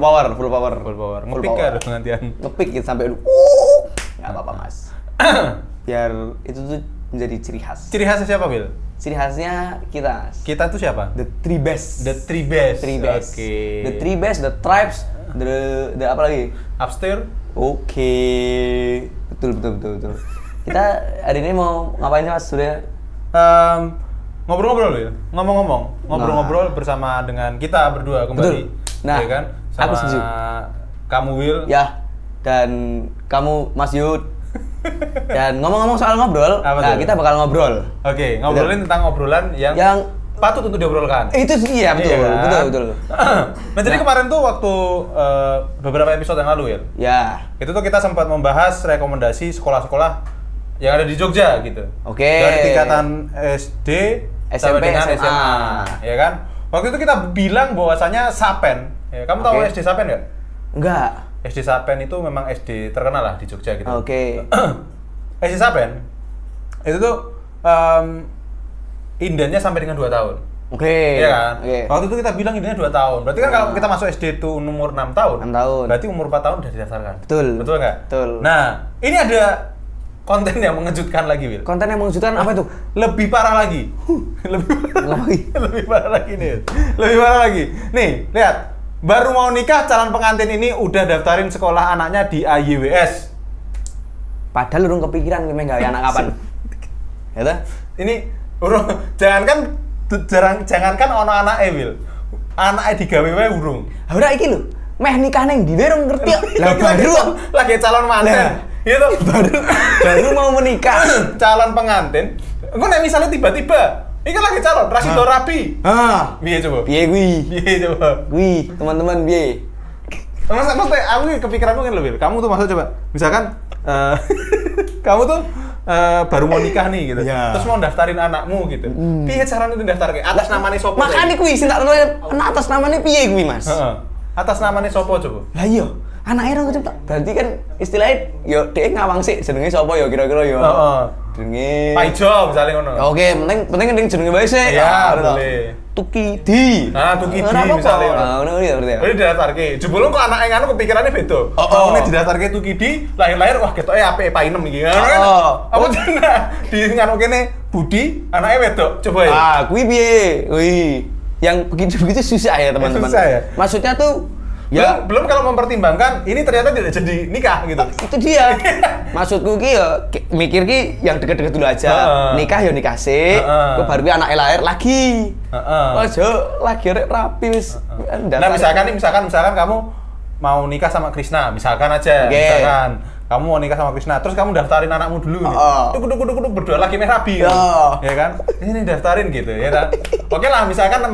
power. Ngepick ya pengantian. Ngepick gitu sampai nggak apa-apa mas. Biar itu tuh menjadi ciri khas. Ciri khasnya siapa, Bil? Ciri khasnya kita. Kita tuh siapa? The three best. Oke. The three best, the tribes, the apa lagi? Upstairs. Oke. Betul. Kita hari ini mau ngapain sih mas? Sudah ngobrol-ngobrol ya. Ngobrol-ngobrol bersama dengan kita berdua kembali. Betul. Nah, ya kan? Sama aku setuju. Kamu Will. Ya. Dan kamu Mas Yud. Dan ngomong-ngomong soal ngobrol, kita bakal ngobrol. Oke, ngobrolin tentang obrolan yang patut untuk diobrolkan. Itu iya, betul. Nah, jadi kemarin tuh waktu beberapa episode yang lalu ya. Ya. Itu tuh kita sempat membahas rekomendasi sekolah-sekolah yang ada di Jogja gitu. Oke. Dari tingkatan SD sampai dengan SMA. Ya kan? Waktu itu kita bilang bahwasanya Sapen. Ya, kamu tahu SD Sapen nggak? Enggak. SD Sapen itu memang SD terkenal lah di Jogja gitu. Oke. SD Sapen itu tuh indennya sampai dengan 2 tahun. Oke. Iya kan? Oke. Waktu itu kita bilang indennya 2 tahun. Berarti kan kalau kita masuk SD itu umur 6 tahun. 6 tahun. Berarti umur 4 tahun udah didaftarkan. Betul. Betul nggak? Betul. Nah, ini ada konten yang mengejutkan lagi, Wil. Konten yang mengejutkan apa itu? Lebih parah lagi. Lebih parah lagi nih. Lebih parah lagi. Nih, lihat. Baru mau nikah, calon pengantin ini udah daftarin sekolah anaknya di AYWS. Padahal urung kepikiran gue gawe anak kapan. Ya toh? Ini jangankan ono anake, Wil. Anake digawe wae urung. Ora iki lho, meh nikah nang ndi urung ngerti. Lah baru lagi calon manten. Gitu. Baru mau menikah. Calon pengantin. Engko nek misalnya tiba-tiba ini kan lagi calon, Rasido Rapi. Piye coba? Piye kuwi? Kuwi, teman-teman piye? Maksudnya aku kepikiranku kan lebih. Kamu tuh maksud coba, misalkan kamu tuh baru mau nikah nih gitu. Ya. Terus mau daftarin anakmu gitu. Piye caranya itu daftarke? Atas namanya sopo? Makane kuwi sing tak atas namanya piye kuwi, Mas? Atas namanya sopo coba? Lah iya, anaknya orang kecepet. Berarti kan istilahnya yo dhek ngawang sih jenenge sapa ya kira-kira yo. Jenenge Paijo misalnya ngono. Oke, penting jenenge wae sih. Iya, boleh. Tukidi. Tukidi misalnya. Ngono ya berarti. Jadi didaftarke. Jebul kok anake ngono kepikirannya beda. Ini didaftarke Tukidi, lahir-lahir wah ketoke apike painem iki. Apa jenenge? Di ngono kene Budi, anake wedok. Coba ya. Kuwi piye? Wih. Yang begitu-begitu susah ya, teman-teman. Susah ya. Maksudnya tuh belum kalau mempertimbangkan ini ternyata tidak jadi nikah gitu. Itu dia. Maksudku ki ya mikir ki yang deket-deket dulu aja. Nikah ya nikah sih. Kok baru anaknya lahir lagi. Ojo lagi rapi wis. Nah, misalkan kamu mau nikah sama Krisna, misalkan aja. Misalkan kamu mau nikah sama Krisna, terus kamu daftarin anakmu dulu nih. Duduk berdua lagi rapi. Ya kan? Ini daftarin gitu ya kan. Oke lah, misalkan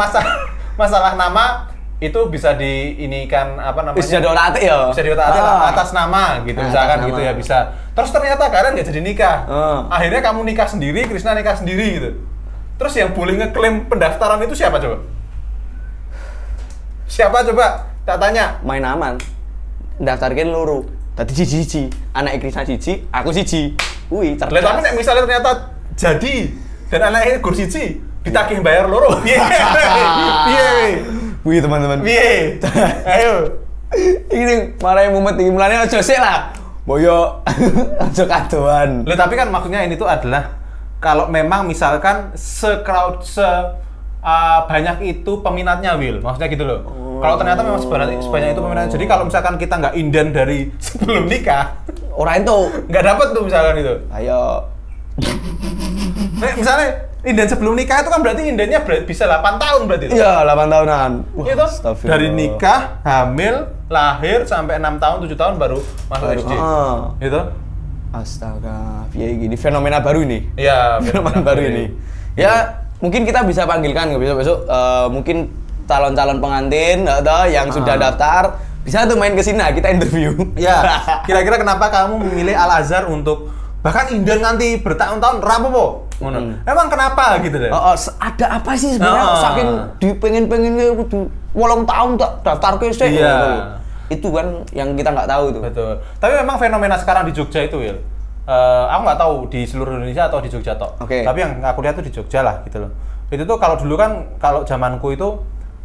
masalah nama itu bisa diinikan apa namanya? Bisa diotak ya. Bisa diotak atas nama gitu, misalkan gitu ya bisa. Terus ternyata kalian nggak jadi nikah. Akhirnya kamu nikah sendiri, Krisna nikah sendiri gitu. Terus yang boleh ngeklaim pendaftaran itu siapa coba? Siapa coba? Tak tanya. Main aman. Daftarkan loro. Tadi siji. Anak Krisna siji, aku siji. Wih, cerdas. Tapi nek misalnya ternyata jadi dan anaknya gur siji, ditagih bayar loro. Piye? Wih teman-teman. Piye? Ayo. Ini marah yang mumet iki mulane aja sik lah. Boyo aja kadoan. Loh, tapi kan maksudnya ini tuh adalah kalau memang misalkan banyak itu peminatnya, Will. Maksudnya gitu loh. Kalau ternyata memang sebanyak itu peminatnya. Jadi kalau misalkan kita nggak inden dari sebelum nikah, orang itu nggak dapet tuh misalkan itu. Ayo. Misalnya inden sebelum nikah itu kan berarti indennya bisa 8 tahun berarti. Iya, 8 tahunan. Itu dari nikah, hamil, lahir sampai 6 tahun, 7 tahun baru masuk SD. Gitu. Astaga, piye gini fenomena baru ini. Iya, fenomena baru ini. Ya, mungkin kita bisa panggilkan besok-besok mungkin calon-calon pengantin atau yang sudah daftar bisa tuh main ke sini kita interview. Ya, kira-kira kenapa kamu memilih Al Azhar untuk bahkan inden nanti bertahun-tahun rapopo? Emang kenapa gitu deh? Ada apa sih sebenarnya saking dipengen-pengennya kudu 8 tahun tak daftar ke sih. Iya. Itu kan yang kita nggak tahu itu. Betul. Tapi memang fenomena sekarang di Jogja itu, Will. Aku nggak tahu di seluruh Indonesia atau di Jogja tok. Tapi yang aku lihat tuh di Jogja lah gitu loh. Itu tuh kalau dulu kan kalau zamanku itu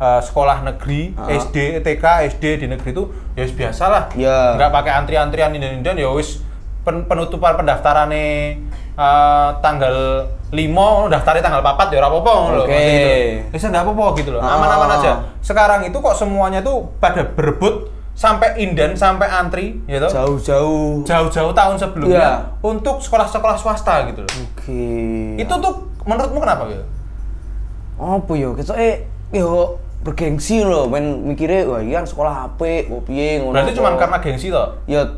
sekolah negeri, SD, TK, SD di negeri itu ya wis biasa lah. Nggak pakai antrian-antrian inden-inden ya wis penutupan pendaftaran tanggal 5, daftarnya tanggal 4 ya ora apa-apa loh. Wis ndak apa-apa gitu loh. Aman-aman aja. Sekarang itu kok semuanya tuh pada berebut sampai inden, sampai antri gitu. Jauh-jauh tahun sebelumnya untuk sekolah-sekolah swasta gitu loh. Itu tuh menurutmu kenapa gitu? Apa ya? Kecoke yo bergengsi loh, men mikirnya wah iya sekolah HP, piye ngono. Berarti cuma karena gengsi toh? Ya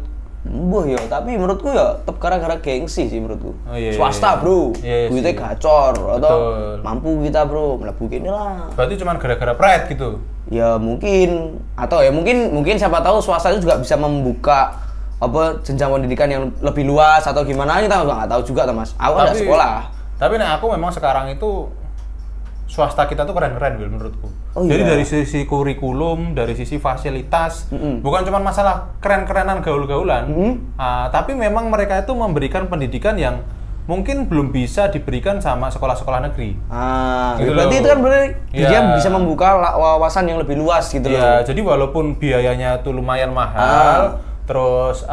mbah ya, tapi menurutku ya tetep gara-gara gengsi sih menurutku. Swasta, Bro. Duitnya gacor atau mampu kita, Bro, mlebu kene lah. Berarti cuma gara-gara pride gitu. Ya mungkin atau ya mungkin siapa tahu swasta itu juga bisa membuka apa jenjang pendidikan yang lebih luas atau gimana, kita nggak tahu juga Mas. Aku ada sekolah. Tapi aku memang sekarang itu swasta kita tuh keren-keren menurutku. Jadi dari sisi kurikulum, dari sisi fasilitas, bukan cuma masalah keren-kerenan gaul-gaulan, tapi memang mereka itu memberikan pendidikan yang mungkin belum bisa diberikan sama sekolah-sekolah negeri. Gitu berarti itu kan berarti dia bisa membuka wawasan yang lebih luas gitu loh. Jadi walaupun biayanya tuh lumayan mahal, terus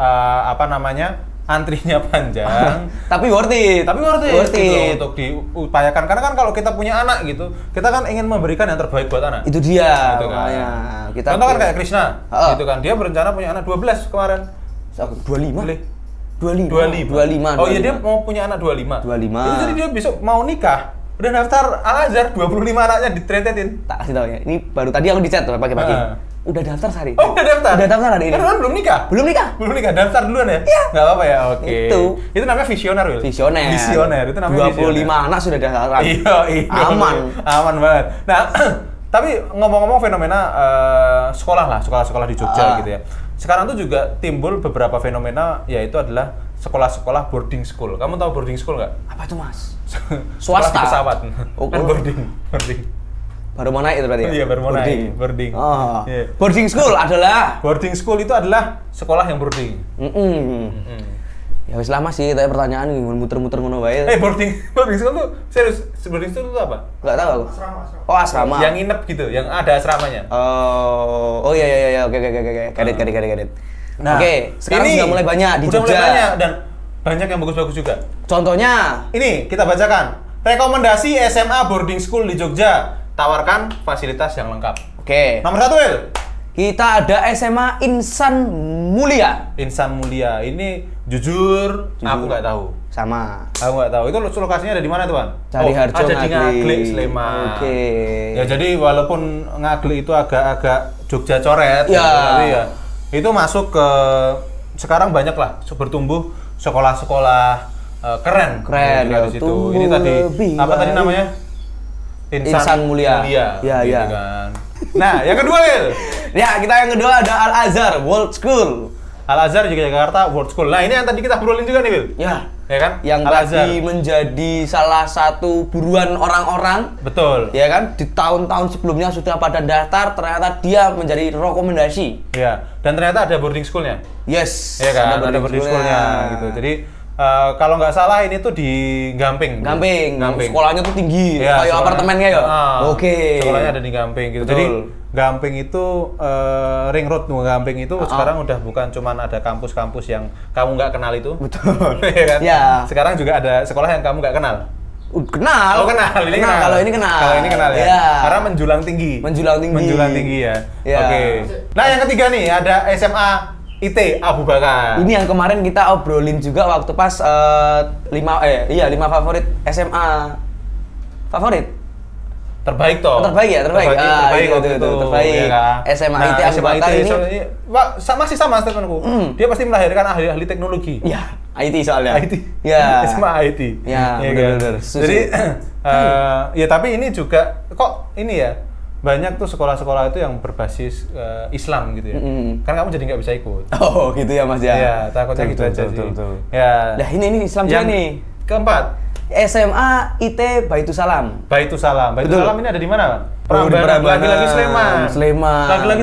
antrinya panjang, tapi worth it gitu, untuk diupayakan. Karena kan kalau kita punya anak gitu, kita kan ingin memberikan yang terbaik buat anak. Itu dia. Gitu kan. Contoh kan kayak Krishna, gitu kan, dia berencana punya anak 12 kemarin. 25. Oh iya, dia mau punya anak 25. Jadi dia besok mau nikah, udah daftar Al-Azhar, 25 anaknya ditretetin. Tak kasih tau ya, ini baru tadi aku di chat pagi-pagi. Udah daftar hari. Oh, udah daftar hari ini. Kan belum nikah. Belum nikah, daftar duluan ya? Iya. Nggak apa-apa ya, oke. Itu namanya visioner, Wil. Visioner, itu namanya 25 anak sudah daftar. Iya. Aman banget. Nah, tapi ngomong-ngomong fenomena sekolah di Jogja gitu ya. Sekarang tuh juga timbul beberapa fenomena, yaitu adalah sekolah-sekolah boarding school. Kamu tahu boarding school nggak? Apa itu, Mas? Swasta. Pesawat. Kan boarding. Baru mau naik itu berarti ya? Iya, baru mau naik. Boarding. Boarding school adalah? Boarding school itu adalah sekolah yang boarding. Ya wis lama sih, tapi pertanyaan muter-muter ngono wae. Boarding school tuh serius, boarding school itu apa? Enggak tahu aku. Asrama. Yang nginep gitu, yang ada asramanya. Oh iya, oke. Kadet. Nah, sekarang sudah mulai banyak di Jogja. Udah mulai banyak dan banyak yang bagus-bagus juga. Contohnya, ini kita bacakan. Rekomendasi SMA boarding school di Jogja. Tawarkan fasilitas yang lengkap. Nomor 1, Wil. Kita ada SMA Insan Mulia. Insan Mulia. Ini jujur aku nggak tahu. Sama. Aku nggak tahu. Itu lokasinya ada di mana, Tuan? Cariharjo, ada di Ngaglik, Sleman. Ya jadi walaupun Ngaglik itu agak Jogja coret, tapi ya itu masuk ke sekarang banyak lah bertumbuh sekolah-sekolah keren ya, di situ. Ini tadi apa tadi namanya? Insan Mulia. Gitu kan. Nah, yang kedua, Wil. Ya, yang kedua ada Al-Azhar World School. Al-Azhar juga Jakarta World School. Nah, ini yang tadi kita obrolin juga nih, Wil. Ya kan? Yang tadi menjadi salah satu buruan orang-orang. Betul. Ya kan? Di tahun-tahun sebelumnya sudah pada daftar, ternyata dia menjadi rekomendasi. Iya. Dan ternyata ada boarding school-nya. Yes. Iya kan? Ada boarding school-nya gitu. Jadi kalau nggak salah ini tuh di Gamping. Sekolahnya tuh tinggi, kayak apartemennya ya. Sekolahnya ada di Gamping gitu. Betul. Jadi Gamping itu ring road Gamping itu sekarang udah bukan cuman ada kampus-kampus yang kamu nggak kenal itu. Betul. Ya kan? Ya. Sekarang juga ada sekolah yang kamu nggak kenal. Kenal. Kalau ini kenal ya. Karena menjulang tinggi ya. Oke. Nah, yang ketiga nih ada SMA IT Abu Bakar. Ini yang kemarin kita obrolin juga waktu pas 5 favorit SMA. Favorit? Terbaik toh. Terbaik. Terbaik. Ya, SMA IT Abu Bakar ini masih sama statementku. Dia pasti melahirkan ahli-ahli teknologi. Iya, IT soalnya. Ya. SMA IT. Ya, benar. Jadi ya tapi ini juga kok ini ya banyak tuh sekolah-sekolah itu yang berbasis Islam gitu ya. Kan kamu jadi nggak bisa ikut. Oh gitu ya Mas ya. Iya, takutnya gitu aja sih. Ya. Nah ini Islam juga nih. Keempat, SMA IT Baitusalam. Baitusalam ini ada di mana, Pak? Prambanan. Lagi-lagi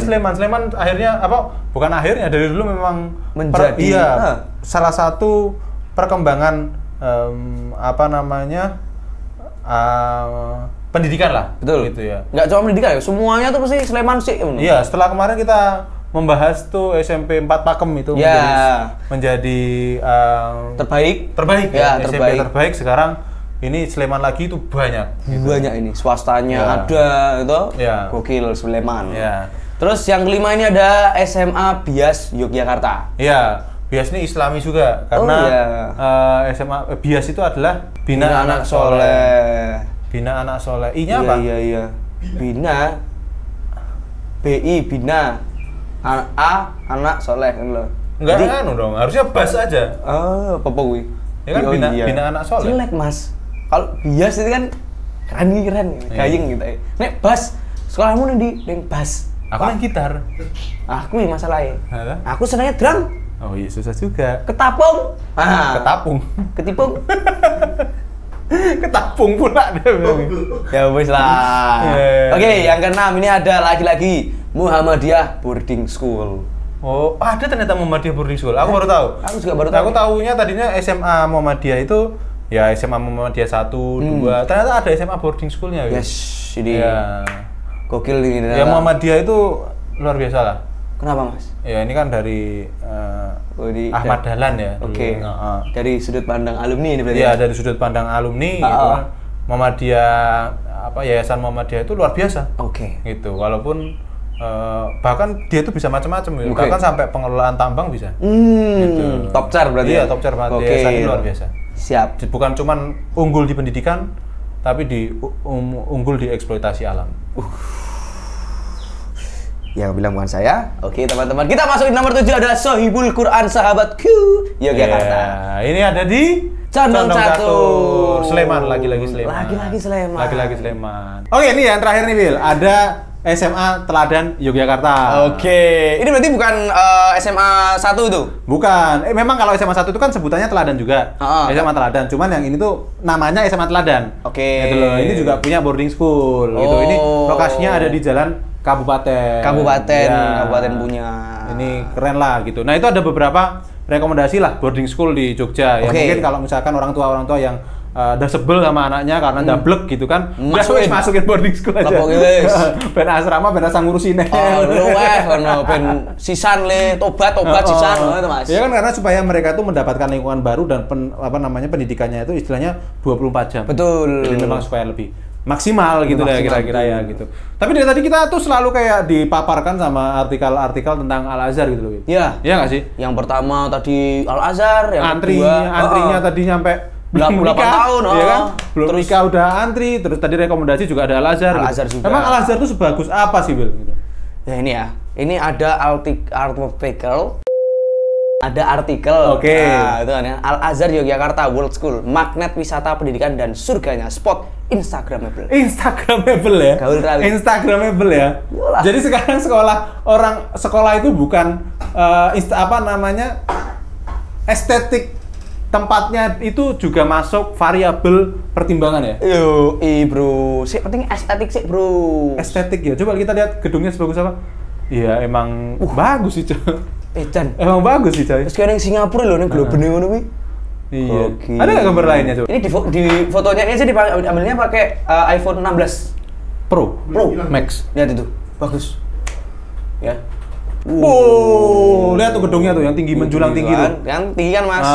Sleman. Sleman akhirnya apa? Bukan akhirnya, dari dulu memang menjadi salah satu perkembangan pendidikan lah. Betul. Gitu ya. Nggak cuma pendidikan ya, semuanya tuh pasti Sleman sih. Iya, setelah kemarin kita membahas tuh SMP 4 Pakem itu menjadi terbaik ya, SMP terbaik sekarang ini Sleman lagi itu banyak gitu. Banyak ini swastanya ada itu gokil Sleman terus yang kelima ini ada SMA Bias Yogyakarta. Bias ini Islami juga karena SMA Bias itu adalah Bina Anak Soleh. Bina Anak Soleh. I-nya apa? Iya. Bina BI Bina Anak Soleh kan lo. Enggak anu dong, harusnya Bas aja. Apa kuwi? Ya kan Bina Anak Soleh. Jelek, Mas. Kalau Bias itu kan keren gayeng gitu. Nek Bas, sekolahmu ning Bas. Aku main gitar. Aku masalahnya. Aku senangnya drum. Oh iya, susah juga. Ketapung. Ketipung. Ketapung pula dia. Ya wis lah. Oke, yang keenam ini ada lagi-lagi Muhammadiyah Boarding School. Oh, ada ternyata Muhammadiyah Boarding School. Aku baru tahu. Aku juga baru tahu. Aku tahunya tadinya SMA Muhammadiyah itu ya SMA Muhammadiyah 1, 2. Ternyata ada SMA Boarding School-nya. Yes, ini. Ya. Gokil ini. Ya Muhammadiyah itu luar biasa lah. Kenapa, Mas? Ya ini kan dari Ahmad Dahlan ya. Oke. Dari sudut pandang alumni ini berarti. Iya, dari sudut pandang alumni gitu kan. Muhammadiyah Yayasan Muhammadiyah itu luar biasa. Oke. Gitu. Walaupun bahkan dia itu bisa macam-macam ya. Bahkan sampai pengelolaan tambang bisa. Gitu. Top char berarti. Iya, top char banget. Yayasan ini luar biasa. Siap. Bukan cuman unggul di pendidikan, tapi unggul di eksploitasi alam. Yang bilang bukan saya. Oke, teman-teman. Kita masuk di nomor 7 adalah Sohibul Quran Sahabatku Yogyakarta. Ini ada di Condong Catur. Sleman, lagi-lagi Sleman. Lagi-lagi Sleman. Oke, ini yang terakhir nih, Bil. Ada SMA Teladan Yogyakarta. Oke. Ini berarti bukan SMA 1 itu? Bukan. Memang kalau SMA 1 itu kan sebutannya Teladan juga. SMA Teladan. Cuman yang ini tuh namanya SMA Teladan. Oke. Gitu loh. Ini juga punya boarding school gitu. Ini lokasinya ada di Jalan Kabupaten punya. Ini keren lah gitu. Nah, itu ada beberapa rekomendasi lah boarding school di Jogja. Ya mungkin kalau misalkan orang tua yang udah sebel sama anaknya karena dablek gitu kan, masukin boarding school aja. Ben asrama ben asal ngurusin. Ben sisan le tobat sisan gitu, Mas. Ya kan karena supaya mereka tuh mendapatkan lingkungan baru dan pendidikannya itu istilahnya 24 jam. Betul. Jadi memang supaya lebih maksimal gitu lah kira-kira ya gitu. Tapi dari tadi kita tuh selalu kayak dipaparkan sama artikel-artikel tentang Al-Azhar gitu loh. Iya. Iya nggak sih? Yang pertama tadi Al-Azhar, yang antrinya tadi sampai 8 tahun, ya kan? Belum nikah udah antri, terus tadi rekomendasi juga ada Al-Azhar. Al-Azhar juga. Emang Al-Azhar tuh sebagus apa sih, Bil? Gitu. Ya ini ya. Ini ada artikel. Ada artikel. Oke. Nah, itu kan ya. Al-Azhar Yogyakarta World School, magnet wisata pendidikan dan surganya spot Instagramable. Instagramable ya. Gaul kali. Instagramable ya. Yalah. Jadi sekarang sekolah itu bukan estetik tempatnya itu juga masuk variabel pertimbangan ya. Bro. Sih penting estetik sih, Bro. Estetik ya. Coba kita lihat gedungnya sebagus apa. Iya, emang bagus sih, Coy. Chan. Emang bagus sih, Coy. Terus kayak yang Singapura loh, yang globene ngono kuwi. Iya. Okay. Ada nggak gambar lainnya, coba? Ini di fotonya ini aja diambilnya pakai iPhone 16 Pro Max. Lihat itu, bagus. Ya. Lihat tuh gedungnya tuh yang tinggi menjulang tinggi tuh. Yang tinggi kan, Mas.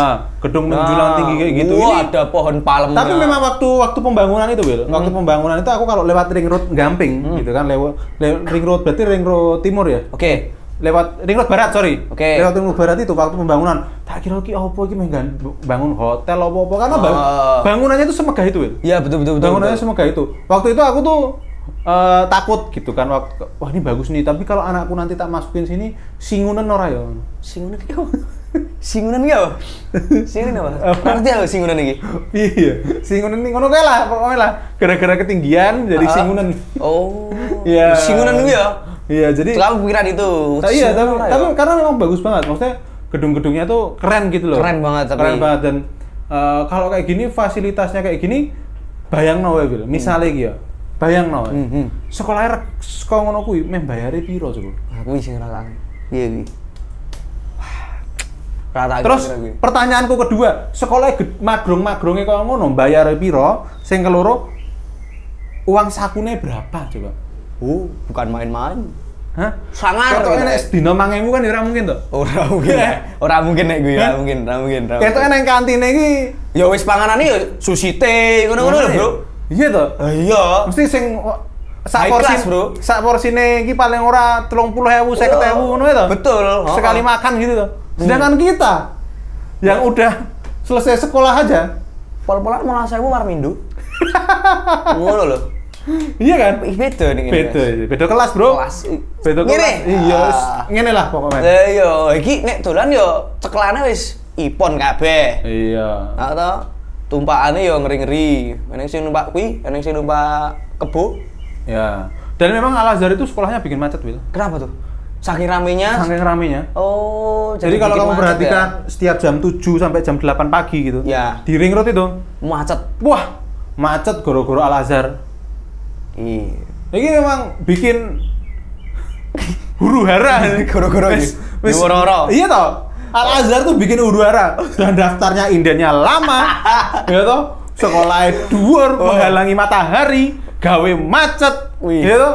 Gedung menjulang tinggi kayak gitu. Ini ada pohon palem. Tapi memang waktu pembangunan itu, Wil. Waktu pembangunan itu aku kalau lewat ring road Gamping gitu kan, lewat ring road berarti ring road timur ya. Oke. Lewat ring road barat, sorry. Oke. Lewat ring road barat itu waktu pembangunan. Tak kira ki opo iki bangun hotel opo karena bangunannya itu semegah itu, Wil. Iya, betul. Bangunannya semegah itu. Waktu itu aku tuh takut gitu kan, wah ini bagus nih, tapi kalau anakku nanti tak masukin sini singunan ora ya. Singunan ki apa? Singunan ki apa? Singunan apa? Ngerti aku singunan iki. Iya, singunan iki ngono kae lah, pokoknya lah. Gara-gara ketinggian jadi singunan. Oh. Iya. Singunan ku ya. Iya, jadi kamu pikiran itu. Iya, tapi karena memang bagus banget. Maksudnya gedung-gedungnya tuh keren gitu loh. Keren banget dan kalau kayak gini fasilitasnya kayak gini bayangno wae, Bil. Misale iki ya. Bayangno. Sekolah ngono kuwi meh bayare piro coba? Aku sing ngrasakne. Piye iki? Terus pertanyaanku kedua, sekolah magrong-magronge koyo ngono bayare piro? Sing keloro uang sakune berapa coba? Bukan main-main. Hah? Sangar. Ketok nek sedina 5.000 kan ora mungkin to? Ora mungkin nek kuwi, ora mungkin. Ketok nek kantine iki ya wis panganane ya sushi teh ngono-ngono lho, Bro. Iya to? Iya. Mesti sing sak porsi, Bro. Sak porsine iki paling ora 30.000, 50.000 ngono ya to? Betul. Sekali makan gitu to. Sedangkan kita yang udah selesai sekolah aja pol-polan 15.000 Warmindo. Ngono lho. Iya kan? Beda nih. Beda kelas, Bro. Beda kelas. Iya, ngene lah pokoknya. Iya, iki nek dolan yo ceklane wis ipon kabeh. Iya. Atau tumpakane yo ngeri-ngeri. Eneng sing numpak kuwi, eneng sing numpak kebo. Ya. Dan memang Al-Azhar itu sekolahnya bikin macet, Wil. Kenapa tuh? Saking ramenya? Saking ramenya. Oh, jadi kalau kamu perhatikan setiap jam 7 sampai jam 8 pagi gitu. Ya. Di ring road itu macet. Wah, macet gara-gara Al-Azhar. Iya. Ini memang bikin huru-hara gara-gara wis. Iya toh. Al-Azhar tuh bikin huru-hara dan daftarnya indahnya lama. Ya toh. Sekolahnya dhuwur, menghalangi matahari, gawe macet. Ya toh.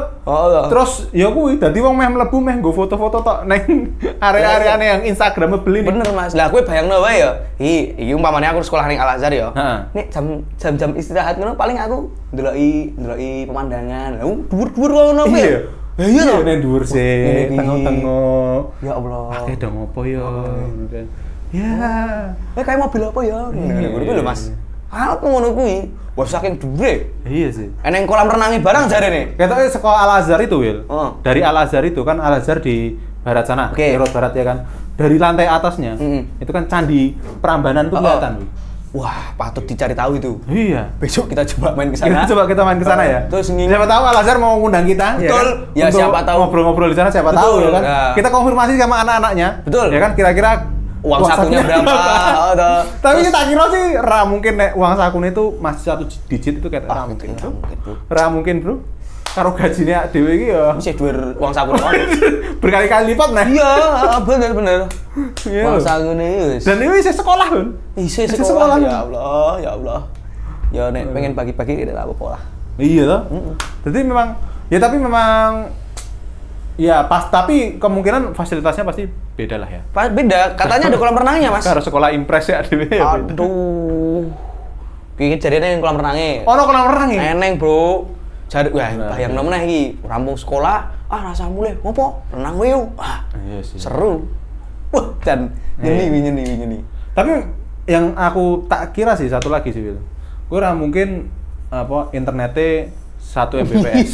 Terus ya kuwi dadi wong meh mlebu meh nggo foto-foto tok neng area-areane yang Instagramable ini. Bener, Mas. Lah kowe bayangno wae ya. Iki umpamane aku sekolah ning Al-Azhar ya. Nek jam istirahat ngono paling aku ndeloki pemandangan. Dhuwur-dhuwur ngono kuwi. Iya toh. Nek dhuwur sih, tengok-tengok. Ya Allah. Akeh dong opo ya. Ya. Kayak mobil apa ya? Ngono kuwi lho, Mas. Aku ngono kuwi. Wah, saking dhuwure. Iya sih. Eneng kolam renangnya barang jarene. Ketoke sekolah Al-Azhar itu, Wil. Dari Al-Azhar itu kan Al-Azhar di barat sana, Erot barat ya kan. Dari lantai atasnya, itu kan candi Prambanan tuh kelihatan, Wil. Wah, patut dicari tahu itu. Iya. Besok kita coba main ke sana. Kita main ke sana ya. Terus siapa tahu Al-Azhar mau ngundang kita. Betul. Ya siapa tahu ngobrol-ngobrol di sana siapa tahu ya kan. Kita konfirmasi sama anak-anaknya. Betul. Ya kan kira-kira uang sakunya berapa? Tapi kita kira sih mungkin nek uang sakune itu masih 1 digit itu kayak mungkin. Mungkin, Bro. Karo gajinya dhewe iki ya isih dhuwur uang sakune. Berkali-kali lipat nah. Iya, bener. Uang sakune wis. Dan ini isih sekolah, Bun. Isih sekolah. Ya Allah. Ya nek pengen bagi-bagi tidak apa-apa lah. Iya toh. Jadi memang ya tapi kemungkinan fasilitasnya pasti beda lah ya. Beda, katanya ada kolam renangnya, Mas. Karo sekolah impres ya dhewe ya. Aduh. Iki jarene kolam renangnya. Ono kolam renangnya? Eneng, Bro. Jare wah, bayangno meneh iki, rampung sekolah, rasa mulih, ngopo? Renang wae yuk. Iya sih. Seru. Wah, dan nyeni. Tapi yang aku tak kira sih satu lagi sih, Wil. Gue ora mungkin internetnya 1 Mbps.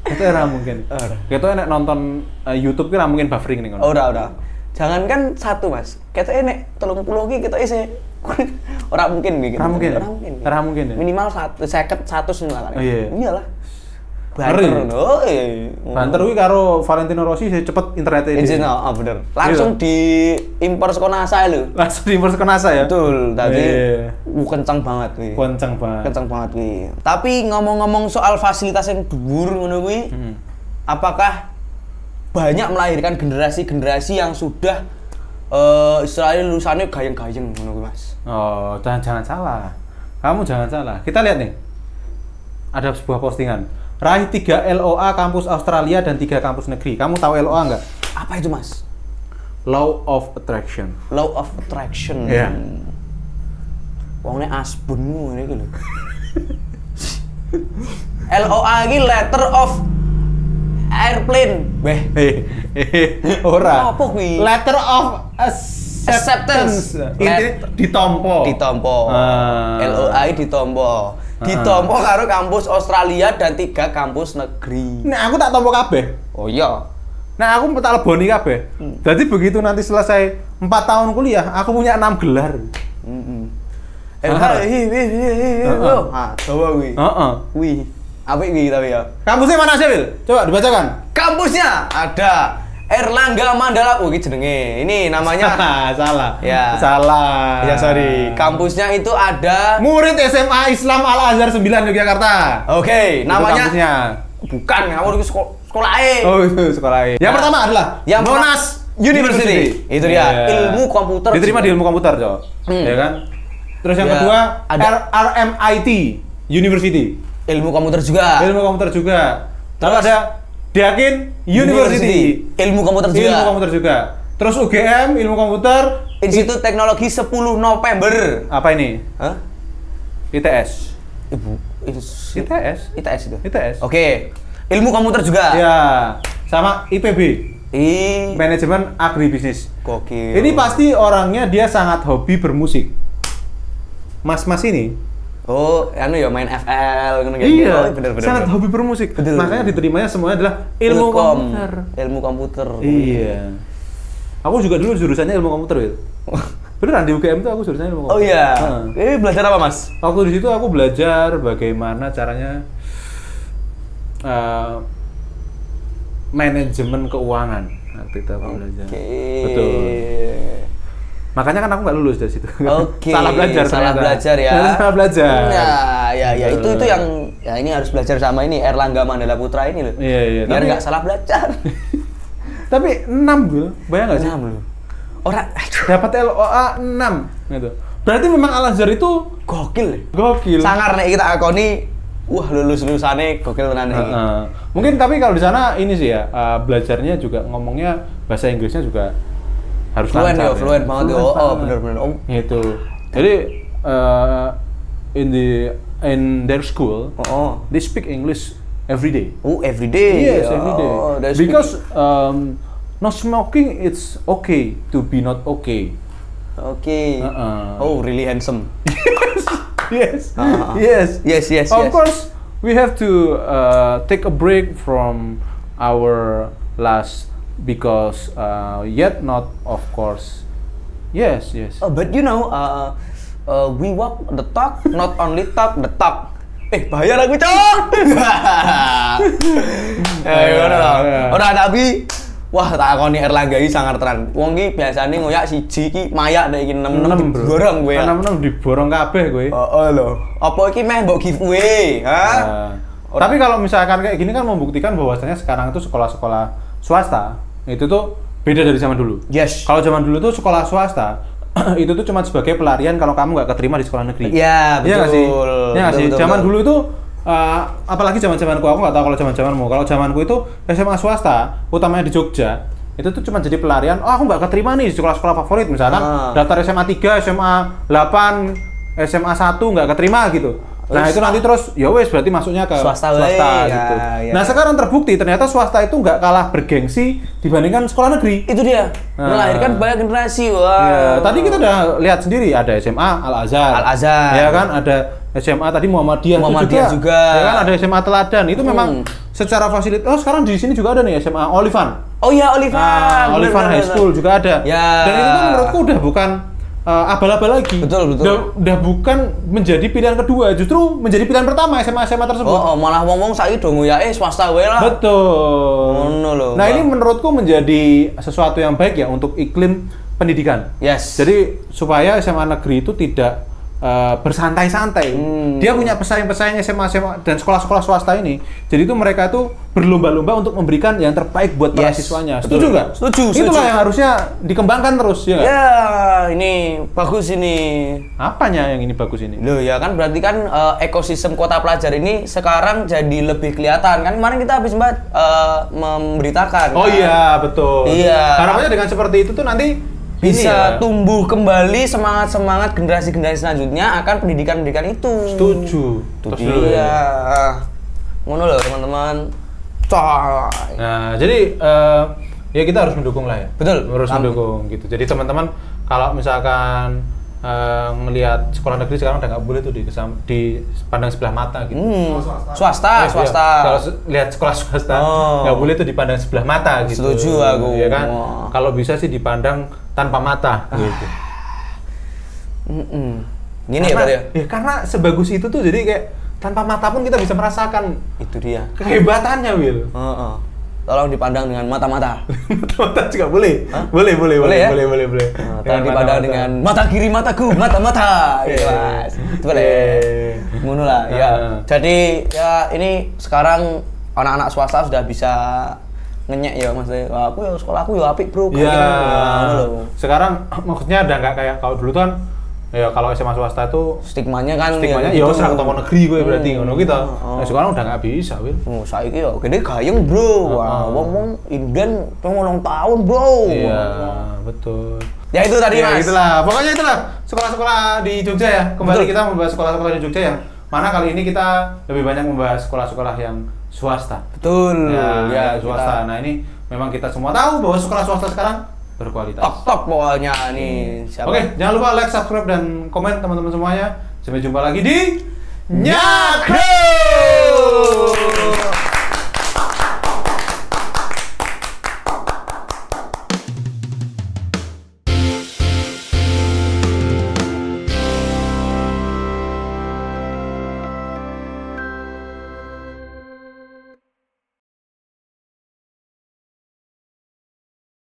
Itu ora mungkin. Gitu enek nonton YouTube ki ora mungkin buffering ning ngono. Ora. Jangankan 1, Mas. Ketoke nek 30 ki ketoke isih ora mungkin iki. Ora mungkin. Minimal 50 100 lah kan. Iyalah. Banter ngono. Banter kuwi karo Valentino Rossi sih cepet internetnya ini. Bener. Langsung diimpor saka NASA lho. Langsung diimpor saka NASA ya? Betul. Tadi kencang banget kuwi. Kencang banget kuwi. Tapi ngomong-ngomong soal fasilitas yang dhuwur ngono kuwi, apakah banyak melahirkan generasi-generasi yang sudah istilahnya lulusannya gayeng-gayeng ngono kuwi, Mas? Oh, jangan salah. Kamu jangan salah. Kita lihat nih. Ada sebuah postingan. Raih 3 LOA kampus Australia dan 3 kampus negeri. Kamu tahu LOA nggak? Apa itu, Mas? Law of Attraction. Law of Attraction. Iya. Wongnya asbunmu ini gitu. LOA ini letter of airplane. Ora. Apa kuwi? Letter of acceptance. Ditompo. LOA ditompo. Ditompo karo kampus Australia dan 3 kampus negeri. Nah, aku tak tompo kabeh. Oh iya. Nah, aku tak leboni kabeh. Jadi begitu nanti selesai 4 tahun kuliah, aku punya 6 gelar. Coba kuwi. Wih. Apik iki tapi ya. Kampusnya mana sih, Wil? Coba dibacakan. Kampusnya ada Erlangga Mandala. Iki jenenge. Ini namanya salah. Ya. Salah. Ya, sorry. Kampusnya itu ada Murid SMA Islam Al-Azhar 9 Yogyakarta. Oke, namanya kampusnya. Bukan, kamu itu sekolah E. Oh, itu sekolah E. Yang pertama adalah Monash University. Itu dia, ilmu komputer. Diterima di ilmu komputer, Cok. Ya kan? Terus yang kedua ada RMIT University. Ilmu komputer juga. Ilmu komputer juga. Terus ada Deakin University. Ilmu komputer juga. Ilmu komputer juga. Terus UGM Ilmu Komputer. Institut Teknologi 10 November. Apa ini? Hah? ITS. ITS itu. ITS. Oke. Ilmu komputer juga. Ya. Sama IPB. Manajemen Agribisnis. Gokil. Ini pasti orangnya dia sangat hobi bermusik. Mas-mas ini. Oh, anu ya main FL gitu. Iya, bener. Sangat hobi bermusik. Betul. Makanya diterimanya semuanya adalah ilmu komputer. Ilmu komputer. Iya. Aku juga dulu jurusannya ilmu komputer, Wil. Beneran di UGM tuh aku jurusannya ilmu komputer. Oh iya. Ini belajar apa, Mas? Waktu di situ aku belajar bagaimana caranya manajemen keuangan. Waktu itu aku belajar. Betul. Makanya kan aku nggak lulus dari situ. Salah belajar. Salah belajar ya. Salah belajar. Ya, itu yang ya ini harus belajar sama ini Erlangga Mandala Putra ini loh. Iya. Biar nggak salah belajar. Tapi 6 gue, bayang nggak sih? 6 loh. Orang dapat LOA 6 gitu. Berarti memang Al-Azhar itu gokil. Sangar nek kita akoni, wah lulusane gokil tenan iki. Mungkin tapi kalau di sana ini sih ya, belajarnya juga ngomongnya bahasa Inggrisnya juga harus lancar. Fluent banget. Oh, bener. Gitu. Jadi in their school, they speak English every day. Oh, every day. Yes, every day. Because not smoking, it's okay to be not okay. Okay. Oh, really handsome. Yes. Yes. Of course, we have to take a break from our last because yet not, of course. Yes. But you know, we walk the talk, not only talk the talk. Bahaya lagu cok. Ora tapi wah tak akoni Erlangga iki sangar tenan. Wong iki biasane ngoyak siji iki mayak nek iki 6 diborong kowe. 6 diborong kabeh kowe. Heeh lho. Apa iki meh mbok giveaway, ha? Tapi kalau misalkan kayak gini kan membuktikan bahwasanya sekarang itu sekolah-sekolah swasta itu tuh beda dari zaman dulu. Yes. Kalau zaman dulu tuh sekolah swasta itu tuh cuma sebagai pelarian kalau kamu nggak keterima di sekolah negeri. Iya, betul. Iya nggak sih? Zaman dulu itu apalagi zaman-zamanku, aku nggak tahu kalau zaman-zamanmu. Kalau zamanku itu SMA swasta, utamanya di Jogja, itu tuh cuma jadi pelarian. Oh, aku nggak keterima nih di sekolah-sekolah favorit, misalkan daftar SMA 3, SMA 8, SMA 1 nggak keterima gitu. Nah itu nanti terus ya wes berarti masuknya ke swasta gitu. Ya. Nah sekarang terbukti ternyata swasta itu nggak kalah bergengsi dibandingkan sekolah negeri. Itu dia melahirkan banyak generasi. Wah. Ya, tadi kita udah lihat sendiri ada SMA Al-Azhar. Ya kan ada SMA tadi Muhammadiyah juga. Ya kan ada SMA Teladan. Itu memang secara fasilitas. Oh sekarang di sini juga ada nih SMA Olivan. Oh iya Olivan. Olivan High School juga ada. Ya. Dan itu tuh menurutku udah bukan abal-abal lagi. Betul. Udah bukan menjadi pilihan kedua, justru menjadi pilihan pertama SMA tersebut. Malah ngomong saiki do ngoyake swasta wae lah. Betul. Ngono lho. Nah, ini menurutku menjadi sesuatu yang baik ya untuk iklim pendidikan. Yes. Jadi supaya SMA negeri itu tidak bersantai-santai. Dia punya pesaing-pesaing SMA dan sekolah-sekolah swasta ini. Jadi itu mereka itu berlomba-lomba untuk memberikan yang terbaik buat para siswanya. Setuju nggak? Setuju. Itulah yang harusnya dikembangkan terus ya. Ya, ini bagus ini. Apanya yang ini bagus ini? Loh ya kan berarti kan ekosistem kota pelajar ini sekarang jadi lebih kelihatan kan. Kemarin kita habis memberitakan. Oh kan? Iya betul. Iya. Harapannya dengan seperti itu tuh nanti bisa tumbuh kembali semangat generasi selanjutnya akan pendidikan itu. Setuju. Iya. Ngono loh teman-teman. Coy. Nah, jadi ya kita harus mendukung lah ya. Betul. Harus mendukung gitu. Jadi teman-teman kalau misalkan ngelihat sekolah negeri sekarang udah nggak boleh tuh dipandang sebelah mata gitu. Swasta. Kalau lihat sekolah swasta nggak boleh tuh dipandang sebelah mata gitu. Setuju aku. Ya kan. Kalau bisa sih dipandang tanpa mata gitu. Gini karena, ya karena sebagus itu tuh jadi kayak tanpa mata pun kita bisa merasakan itu dia kehebatannya, Will. Tolong dipandang dengan mata-mata. Mata juga boleh. Boleh. Tolong dipandang dengan mata kiri mataku, mata-mata. Gitu, Mas. Itu boleh. Ngono lah, ya. Jadi ya ini sekarang anak-anak swasta sudah bisa ngenyek ya Mas. Aku ya sekolahku ya apik, Bro. Iya. Sekarang maksudnya udah nggak kayak kalau dulu tuh kan Ya kalau SMA swasta itu stigmanya kan ya serang toko negeri gue berarti ngono gitu. Nah, sekarang udah nggak bisa, Wil. Saiki yo gede gayeng, Bro. Wah, wong inden 8 tahun, Bro. Iya, betul. Ya itu tadi, Mas. Itulah. Pokoknya itulah sekolah-sekolah di Jogja ya. Kembali kita membahas sekolah-sekolah di Jogja yang mana kali ini kita lebih banyak membahas sekolah-sekolah yang swasta. Betul. Ya, swasta. Nah, ini memang kita semua tahu bahwa sekolah swasta sekarang berkualitas. Top pokoknya nih. Oke, jangan lupa like, subscribe, dan komen teman-teman semuanya. Sampai jumpa lagi di Nyakro.